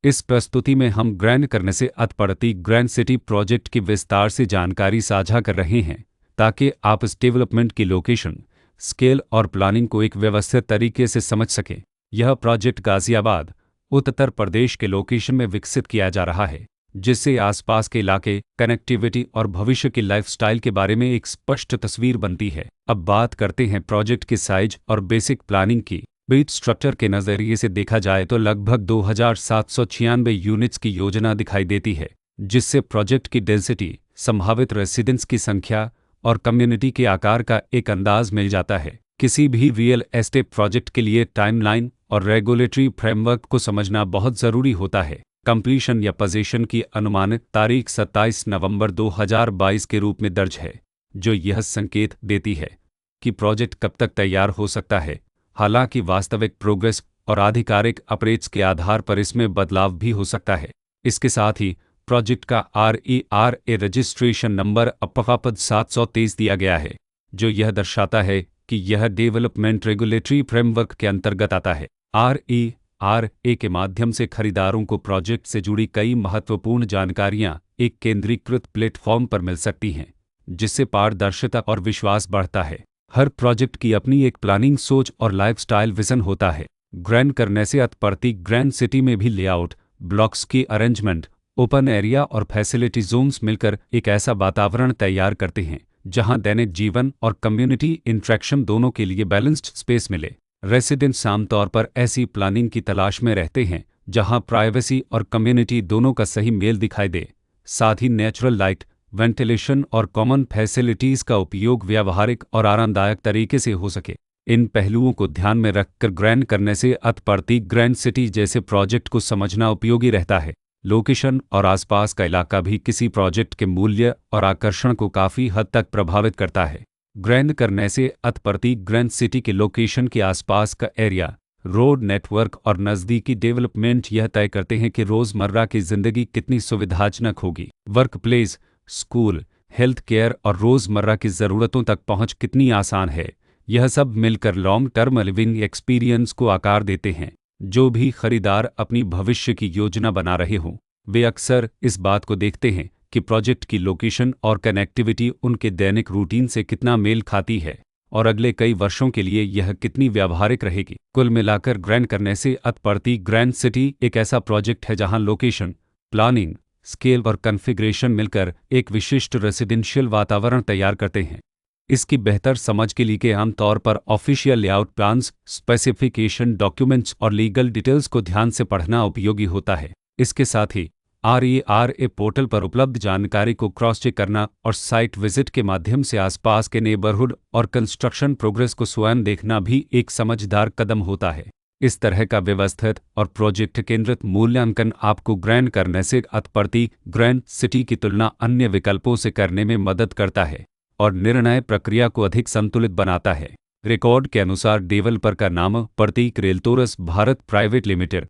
इस प्रस्तुति में हम ग्रैंड करने से अथपड़ती ग्रैंड सिटी प्रोजेक्ट की विस्तार से जानकारी साझा कर रहे हैं ताकि आप इस डेवलपमेंट की लोकेशन, स्केल और प्लानिंग को एक व्यवस्थित तरीके से समझ सकें। यह प्रोजेक्ट गाजियाबाद, उत्तर प्रदेश के लोकेशन में विकसित किया जा रहा है, जिससे आसपास के इलाके, कनेक्टिविटी और भविष्य की लाइफस्टाइल के बारे में एक स्पष्ट तस्वीर बनती है। अब बात करते हैं प्रोजेक्ट की साइज और बेसिक प्लानिंग की। बीट स्ट्रक्चर के नज़रिए से देखा जाए तो लगभग 2796 यूनिट्स की योजना दिखाई देती है, जिससे प्रोजेक्ट की डेंसिटी, संभावित रेसिडेंट्स की संख्या और कम्युनिटी के आकार का एक अंदाज मिल जाता है। किसी भी रियल एस्टेट प्रोजेक्ट के लिए टाइमलाइन और रेगुलेटरी फ्रेमवर्क को समझना बहुत ज़रूरी होता है। कंप्लीशन या पोजीशन की अनुमानित तारीख 27 नवंबर 2022 के रूप में दर्ज है, जो यह संकेत देती है कि प्रोजेक्ट कब तक तैयार हो सकता है। हालांकि वास्तविक प्रोग्रेस और आधिकारिक अपडेट्स के आधार पर इसमें बदलाव भी हो सकता है। इसके साथ ही प्रोजेक्ट का RERA रजिस्ट्रेशन नंबर अपवापद 723 दिया गया है, जो यह दर्शाता है कि यह डेवलपमेंट रेगुलेटरी फ्रेमवर्क के अंतर्गत आता है। RERA के माध्यम से खरीदारों को प्रोजेक्ट से जुड़ी कई महत्वपूर्ण जानकारियां एक केंद्रीकृत प्लेटफॉर्म पर मिल सकती हैं, जिससे पारदर्शिता और विश्वास बढ़ता है। हर प्रोजेक्ट की अपनी एक प्लानिंग सोच और लाइफस्टाइल विजन होता है। ग्रैंड करने से अथपड़ती ग्रैंड सिटी में भी लेआउट, ब्लॉक्स की अरेंजमेंट, ओपन एरिया और फैसिलिटी जोन्स मिलकर एक ऐसा वातावरण तैयार करते हैं जहां दैनिक जीवन और कम्युनिटी इंटरेक्शन दोनों के लिए बैलेंस्ड स्पेस मिले। रेसिडेंट्स आमतौर पर ऐसी प्लानिंग की तलाश में रहते हैं जहां प्राइवेसी और कम्युनिटी दोनों का सही मेल दिखाई दे। साथ ही नेचुरल लाइट, वेंटिलेशन और कॉमन फैसिलिटीज़ का उपयोग व्यावहारिक और आरामदायक तरीके से हो सके। इन पहलुओं को ध्यान में रखकर ग्रैंड करने से अथपड़ती ग्रैंड सिटी जैसे प्रोजेक्ट को समझना उपयोगी रहता है। लोकेशन और आसपास का इलाका भी किसी प्रोजेक्ट के मूल्य और आकर्षण को काफ़ी हद तक प्रभावित करता है। ग्रैंड करने से अथपड़ती ग्रैंड सिटी के लोकेशन के आसपास का एरिया, रोड नेटवर्क और नज़दीकी डेवलपमेंट यह तय करते हैं कि रोज़मर्रा की ज़िंदगी कितनी सुविधाजनक होगी। Work place, school, health care और रोज़मर्रा की ज़रूरतों तक पहुंच कितनी आसान है। यह सब मिलकर लॉन्ग टर्म लिविंग एक्सपीरियंस को आकार देते हैं। जो भी खरीदार अपनी भविष्य की योजना बना रहे हों, वे अक्सर इस बात को देखते हैं कि प्रोजेक्ट की लोकेशन और कनेक्टिविटी उनके दैनिक रूटीन से कितना मेल खाती है और अगले कई वर्षों के लिए यह कितनी व्यावहारिक रहेगी। कुल मिलाकर ग्रैंड करने से अथपड़ती ग्रैंड सिटी एक ऐसा प्रोजेक्ट है जहां लोकेशन, प्लानिंग, स्केल और कॉन्फ़िगरेशन मिलकर एक विशिष्ट रेसिडेंशियल वातावरण तैयार करते हैं। इसकी बेहतर समझ के लिए आमतौर पर official layout plans, specification documents और लीगल डिटेल्स को ध्यान से पढ़ना उपयोगी होता है। इसके साथ ही RERA पोर्टल पर उपलब्ध जानकारी को क्रॉस चेक करना और साइट विजिट के माध्यम से आसपास के नेबरहुड और कंस्ट्रक्शन प्रोग्रेस को स्वयं देखना भी एक समझदार कदम होता है। इस तरह का व्यवस्थित और प्रोजेक्ट केंद्रित मूल्यांकन आपको ग्रैंड करने से अथपड़ती ग्रैंड सिटी की तुलना अन्य विकल्पों से करने में मदद करता है और निर्णय प्रक्रिया को अधिक संतुलित बनाता है। रिकॉर्ड के अनुसार डेवलपर का नाम प्रतीक रियल्टर्स भारत प्राइवेट लिमिटेड